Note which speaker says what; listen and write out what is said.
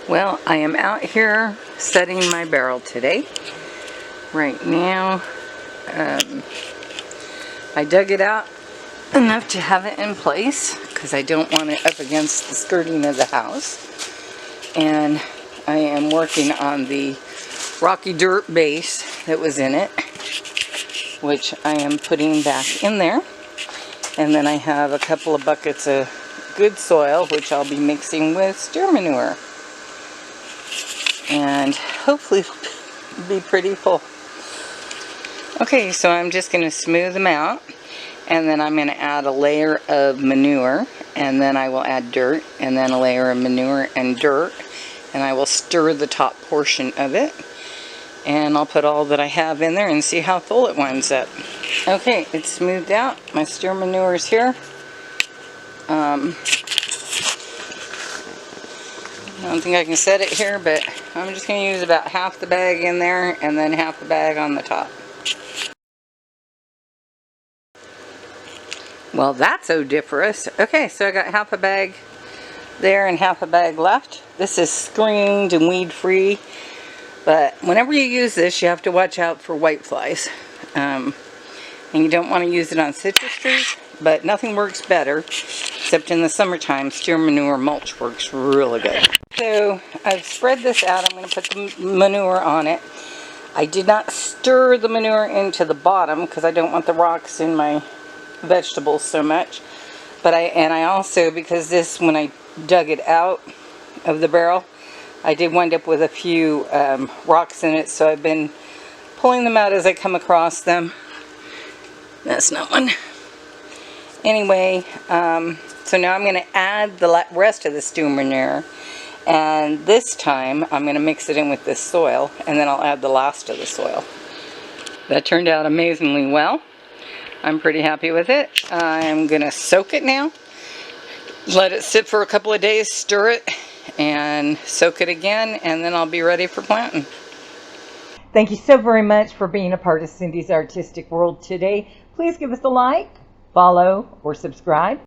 Speaker 1: Well, I am out here setting my barrel today. Right now, I dug it out enough to have it in place because I don't want it up against the skirting of the house. And I am working on the rocky dirt base that was in it, which I am putting back in there. And then I have a couple of buckets of good soil, which I'll be mixing with steer manure. And hopefully it'll be pretty full. Okay, so I'm just going to smooth them out, and then I'm going to add a layer of manure, and then I will add dirt, and then a layer of manure and dirt, and I will stir the top portion of it, and I'll put all that I have in there and see how full it winds up. Okay, it's smoothed out. My steer manure is here. I don't think I can set it here, but I'm just going to use about half the bag in there and then half the bag on the top. Well, that's odoriferous. Okay, so I got half a bag there and half a bag left. This is screened and weed free, but whenever you use this, you have to watch out for whiteflies. And you don't want to use it on citrus trees, but nothing works better, except in the summertime, steer manure mulch works really good. So I've spread this out. I'm going to put the manure on it. I did not stir the manure into the bottom because I don't want the rocks in my vegetables so much. But I also, because this, when I dug it out of the barrel, I did wind up with a few rocks in it, so I've been pulling them out as I come across them. That's not one. Anyway, so now I'm going to add the rest of the steer manure, and this time I'm going to mix it in with this soil, and then I'll add the last of the soil. That turned out amazingly well. I'm pretty happy with it. I'm going to soak it now, let it sit for a couple of days, stir it, and soak it again, and then I'll be ready for planting. Thank you so very much for being a part of Cindy's Artistic World today. Please give us a like, follow, or subscribe.